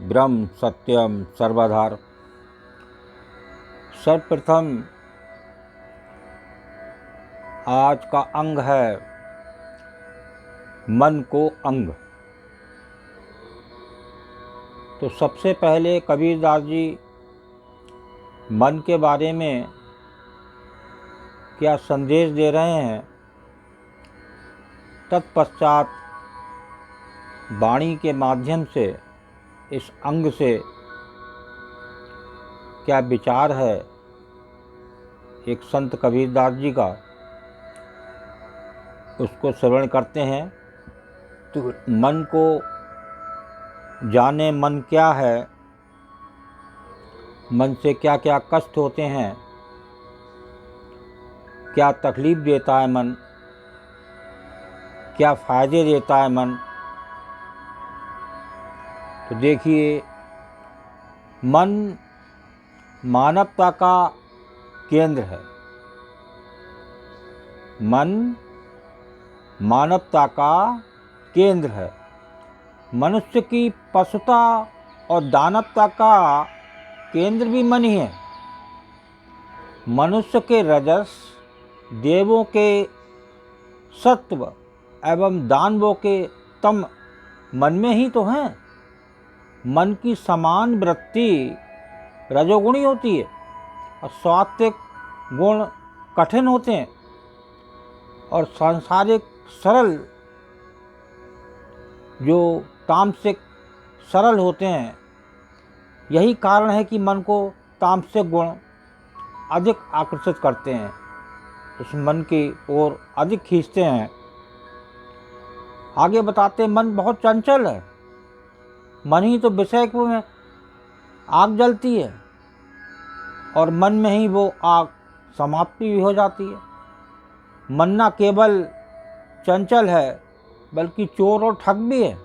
ब्रह्म सत्यम सर्वाधार। सर्वप्रथम आज का अंग है मन को अंग। तो सबसे पहले कबीरदास जी मन के बारे में क्या संदेश दे रहे हैं, तत्पश्चात वाणी के माध्यम से इस अंग से क्या विचार है एक संत कबीरदास जी का, उसको श्रवण करते हैं। तो मन को जाने मन क्या है, मन से क्या क्या कष्ट होते हैं, क्या तकलीफ़ देता है मन, क्या फ़ायदे देता है मन। तो देखिए, मन मानवता का केंद्र है। मन मानवता का केंद्र है। मनुष्य की पशुता और दानवता का केंद्र भी मन ही है। मनुष्य के रजस, देवों के सत्व एवं दानवों के तम मन में ही तो हैं। मन की समान वृत्ति रजोगुणी होती है और सात्विक गुण कठिन होते हैं और सांसारिक सरल जो तामसिक सरल होते हैं। यही कारण है कि मन को तामसिक गुण अधिक आकर्षित करते हैं, उस मन की ओर अधिक खींचते हैं। आगे बताते हैं मन बहुत चंचल है। मन ही तो विषय में आग जलती है और मन में ही वो आग समाप्ति भी हो जाती है। मन ना केवल चंचल है बल्कि चोर और ठग भी है।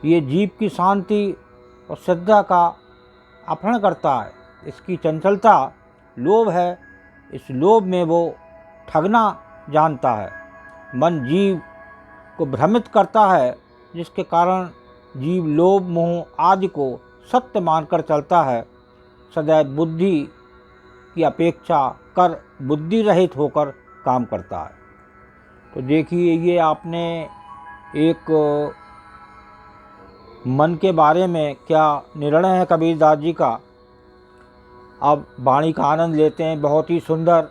ये जीव की शांति और श्रद्धा का अपहरण करता है। इसकी चंचलता लोभ है, इस लोभ में वो ठगना जानता है। मन जीव को भ्रमित करता है, जिसके कारण जीव लोभ मोह आदि को सत्य मानकर चलता है। सदैव बुद्धि की अपेक्षा कर बुद्धि रहित होकर काम करता है। तो देखिए, ये आपने एक मन के बारे में क्या निर्णय है कबीरदास जी का। अब वाणी का आनंद लेते हैं। बहुत ही सुंदर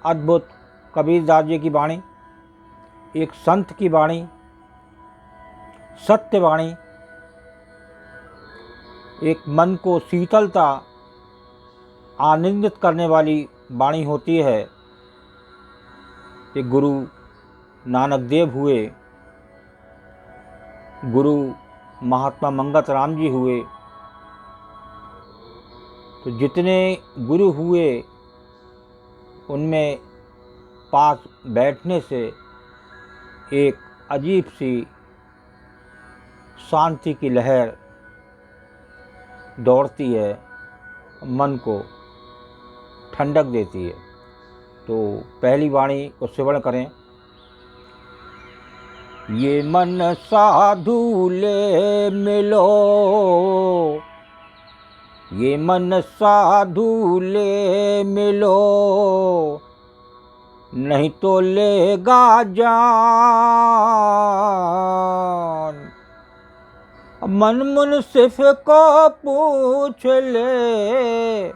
अद्भुत कबीरदास जी की वाणी, एक संत की वाणी, सत्य वाणी, एक मन को शीतलता आनंदित करने वाली वाणी होती है। एक गुरु नानक देव हुए, गुरु महात्मा मंगत राम जी हुए। तो जितने गुरु हुए उनमें पास बैठने से एक अजीब सी शांति की लहर दौड़ती है, मन को ठंडक देती है। तो पहली वाणी को श्रवण करें। ये मन साधु ले मिलो, ये मन साधु ले मिलो, नहीं तो लेगा जान। मन मुनसिफ को पूछ ले,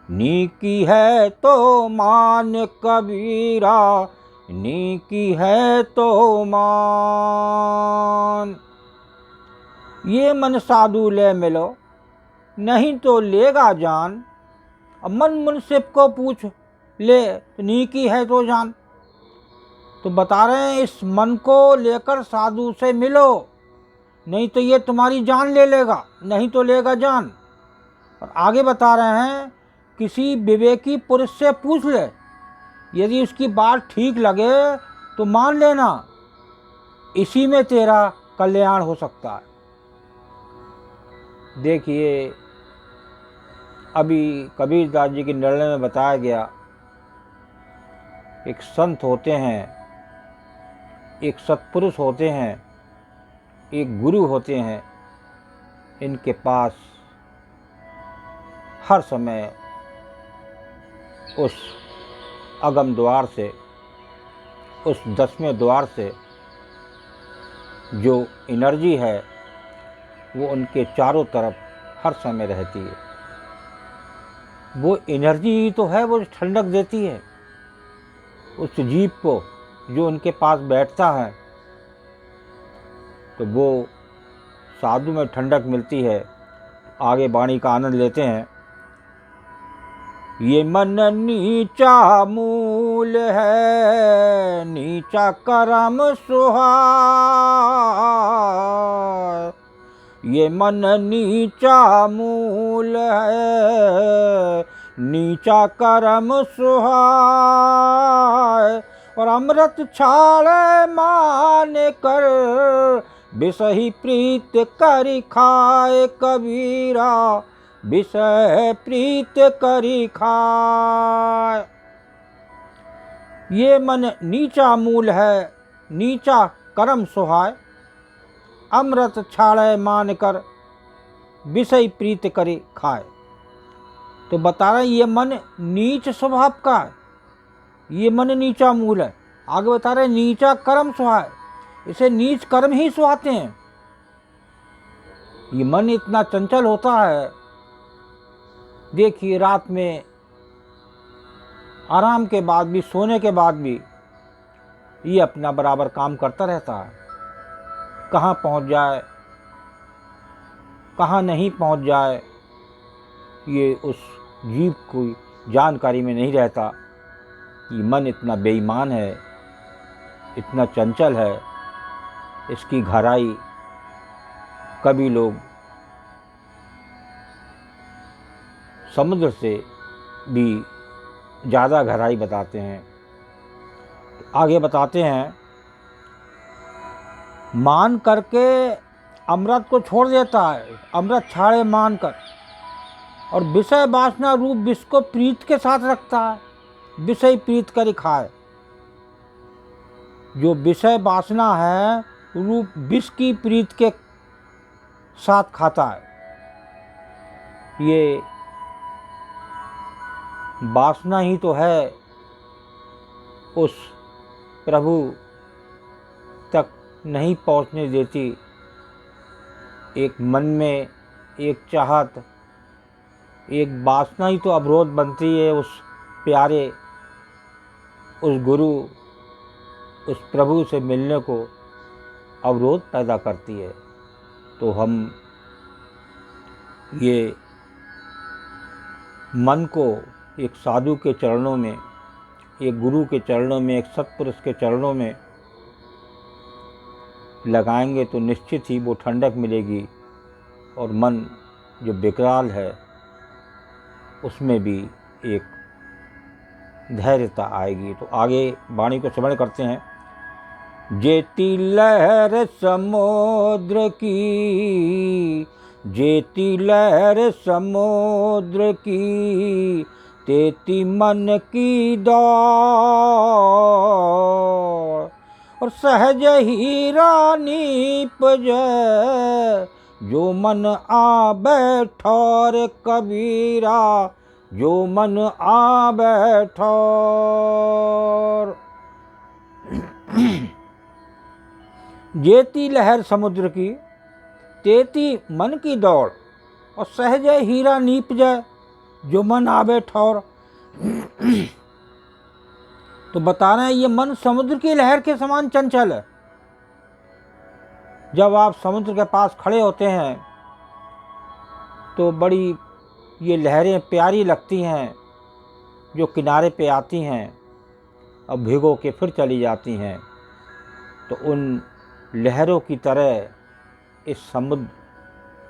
नीकी है तो मान कबीरा, नीकी है तो मान। ये मन साधु ले मिलो, नहीं तो लेगा जान। अब मन मुनसिफ को पूछ ले तो नीकी है तो जान। तो बता रहे हैं इस मन को लेकर साधु से मिलो, नहीं तो ये तुम्हारी जान ले लेगा, नहीं तो लेगा जान। और आगे बता रहे हैं किसी विवेकी पुरुष से पूछ ले, यदि उसकी बात ठीक लगे तो मान लेना, इसी में तेरा कल्याण हो सकता है। देखिए, अभी कबीरदास जी के निर्णय में बताया गया, एक संत होते हैं, एक सत्पुरुष होते हैं, एक गुरु होते हैं, इनके पास हर समय उस अगम द्वार से, उस 10वें द्वार से जो एनर्जी है वो उनके चारों तरफ हर समय रहती है। वो एनर्जी ही तो है वो ठंडक देती है उस जीव को जो उनके पास बैठता है, तो वो साधु में ठंडक मिलती है। आगे वाणी का आनंद लेते हैं। ये मन नीचा मूल है, नीचा कर्म सुहाय। ये मन नीचा मूल है, नीचा कर्म सुहाय। और अमृत छाड़े मान कर, विषही प्रीत करि खाए। कबीरा विषय प्रीत करि खाए। ये मन नीचा मूल है, नीचा कर्म सुहाय। अमृत छाड़े मान कर, विषय प्रीत करि खाए। तो बता रहे ये मन नीच स्वभाव का है, ये मन नीचा मूल है। आगे बता रहे नीचा कर्म सुहाय, इसे नीच कर्म ही सुहाते हैं। ये मन इतना चंचल होता है, देखिए रात में आराम के बाद भी, सोने के बाद भी ये अपना बराबर काम करता रहता है। कहाँ पहुँच जाए, कहाँ नहीं पहुँच जाए, ये उस जीव की जानकारी में नहीं रहता। ये मन इतना बेईमान है, इतना चंचल है, इसकी गहराई कभी लोग समुद्र से भी ज़्यादा गहराई बताते हैं। आगे बताते हैं, मान करके अमृत को छोड़ देता है, अमृत छाड़े मान कर। और विषय वासना रूप विष को प्रीत के साथ रखता है, विषय प्रीत कर खाए। जो विषय वासना है रूप विष की प्रीत के साथ खाता है। ये वासना ही तो है उस प्रभु तक नहीं पहुंचने देती। एक मन में एक चाहत, एक वासना ही तो अवरोध बनती है उस प्यारे, उस गुरु, उस प्रभु से मिलने को अवरोध पैदा करती है। तो हम ये मन को एक साधु के चरणों में, एक गुरु के चरणों में, एक सत्पुरुष के चरणों में लगाएंगे तो निश्चित ही वो ठंडक मिलेगी। और मन जो विकराल है उसमें भी एक धैर्यता आएगी। तो आगे वाणी को श्रवण करते हैं। जेती लहर समुद्र की, जेती लहर समुद्र की, तेती मन की दौड़। और सहज ही रानी पजय, जो मन आ बैठौर। कबीरा जो मन आ बैठौर। जेती लहर समुद्र की, तेती मन की दौड़। और सहज हीरा नीप जाए, जो मन आवे ठौर। तो बता रहे हैं ये मन समुद्र की लहर के समान चंचल है। जब आप समुद्र के पास खड़े होते हैं तो बड़ी ये लहरें प्यारी लगती हैं, जो किनारे पे आती हैं और भिगो के फिर चली जाती हैं। तो उन लहरों की तरह इस समुद्र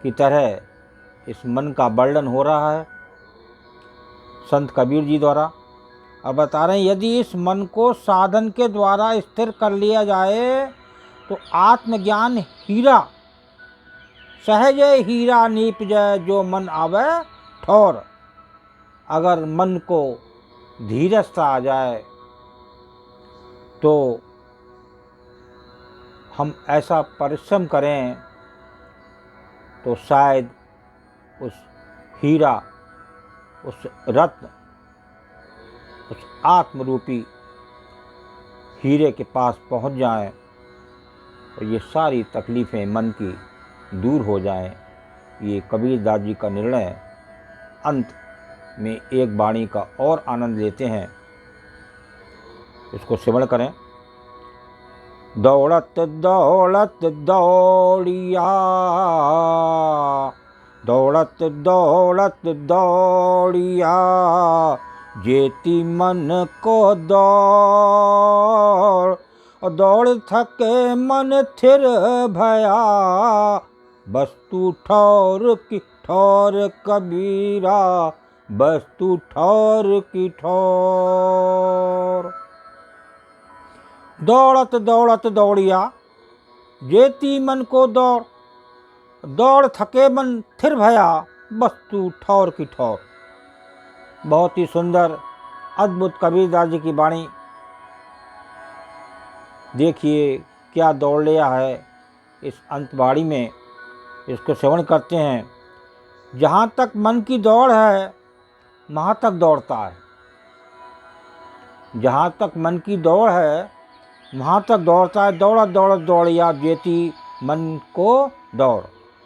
की तरह इस मन का वर्णन हो रहा है संत कबीर जी द्वारा। और बता रहे हैं यदि इस मन को साधन के द्वारा स्थिर कर लिया जाए तो आत्मज्ञान हीरा, सहज हीरा नीप जाए, जो मन आवे ठौर। अगर मन को धीरजता आ जाए तो हम ऐसा परिश्रम करें तो शायद उस हीरा, उस रत्न, उस आत्मरूपी हीरे के पास पहुंच जाएं और ये सारी तकलीफ़ें मन की दूर हो जाएं। ये कबीरदास जी का निर्णय। अंत में एक वाणी का और आनंद लेते हैं, इसको श्रवण करें। दौड़त दौड़त दौड़िया, दौड़त दौड़त दौड़िया, जेती मन को दौड़, दौड़ थके मन थिर भया, वस्तु ठौर की ठौर कबीरा, वस्तु ठौर की ठौर। दौड़त दौड़त दौड़िया, जेती मन को दौड़, दौड़ थके मन थिर भया, वस्तु ठौर की ठौर। बहुत ही सुंदर अद्भुत कबीरदास जी की वाणी। देखिए क्या दौड़ लिया है इस अंतवाणी में, इसको श्रवण करते हैं। जहाँ तक मन की दौड़ है वहाँ तक दौड़ता है, जहाँ तक मन की दौड़ है वहाँ तक दौड़ता है। दौड़त दौड़त दौड़िया, जेती मन को दौड़।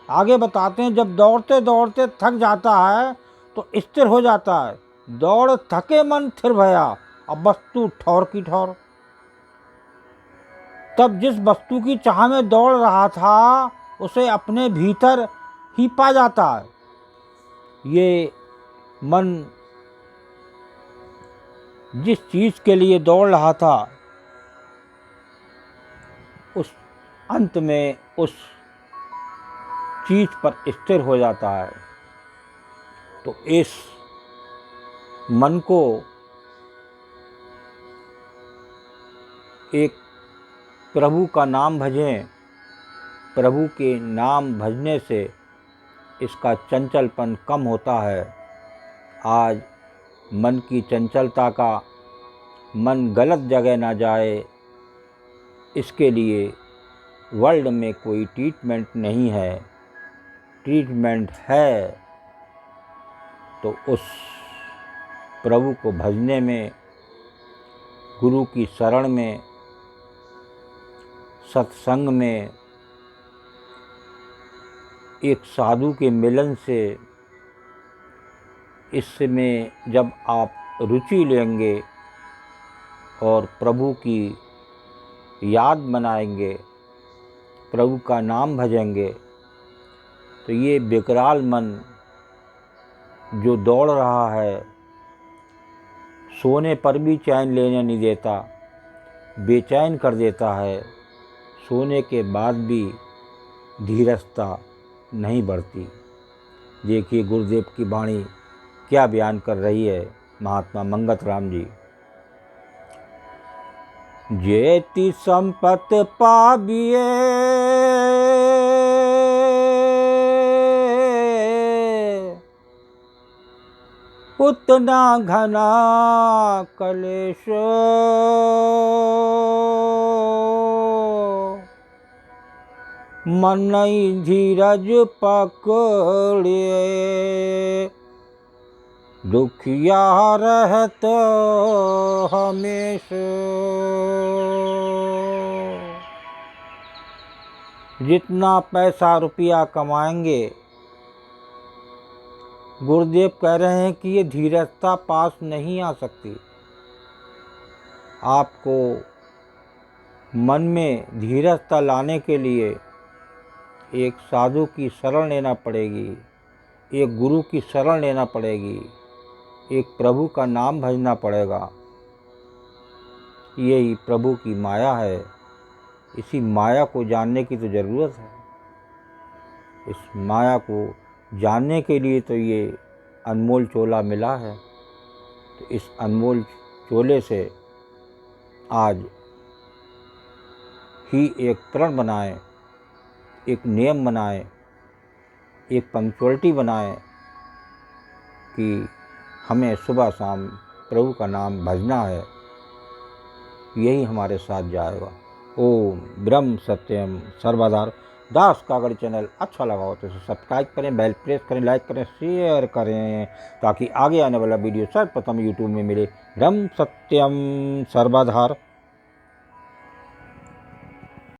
आगे बताते हैं, जब दौड़ते दौड़ते थक जाता है तो स्थिर हो जाता है। दौड़ थके मन थिर भया, अब वस्तु ठौर की ठौर। तब जिस वस्तु की चाह में दौड़ रहा था उसे अपने भीतर ही पा जाता है। ये मन जिस चीज़ के लिए दौड़ रहा था उस अंत में उस चीज़ पर स्थिर हो जाता है। तो इस मन को एक प्रभु का नाम भजें। प्रभु के नाम भजने से इसका चंचलपन कम होता है। आज मन की चंचलता का, मन गलत जगह ना जाए, इसके लिए वर्ल्ड में कोई ट्रीटमेंट नहीं है। ट्रीटमेंट है तो उस प्रभु को भजने में, गुरु की शरण में, सत्संग में, एक साधु के मिलन से। इसमें जब आप रुचि लेंगे और प्रभु की याद मनाएंगे, प्रभु का नाम भजेंगे, तो ये विकराल मन जो दौड़ रहा है, सोने पर भी चैन लेने नहीं देता, बेचैन कर देता है। सोने के बाद भी धीरजता नहीं बढ़ती। देखिए गुरुदेव की वाणी क्या बयान कर रही है महात्मा मंगत राम जी। जेती संपत पाबिए, उतना घना कलेश, मन नहीं धीरज पकड़े, दुखिया रहत हमेशा। जितना पैसा रुपया कमाएंगे, गुरुदेव कह रहे हैं कि ये धीरजता पास नहीं आ सकती। आपको मन में धीरजता लाने के लिए एक साधु की शरण लेना पड़ेगी, एक गुरु की शरण लेना पड़ेगी, एक प्रभु का नाम भजना पड़ेगा। यही प्रभु की माया है। इसी माया को जानने की तो ज़रूरत है। इस माया को जानने के लिए तो ये अनमोल चोला मिला है। तो इस अनमोल चोले से आज ही एक प्रण बनाएं, एक नियम बनाएं, एक पंक्चुअलिटी बनाएं कि हमें सुबह शाम प्रभु का नाम भजना है। यही हमारे साथ जाएगा। ओम ब्रह्म सत्यम सर्वदा। दास कागड़ चैनल अच्छा लगा हो तो इसे सब्सक्राइब करें, बेल प्रेस करें, लाइक करें, शेयर करें, ताकि आगे आने वाला वीडियो सर्वप्रथम यूट्यूब में मिले। ब्रह्म सत्यम सर्वधार।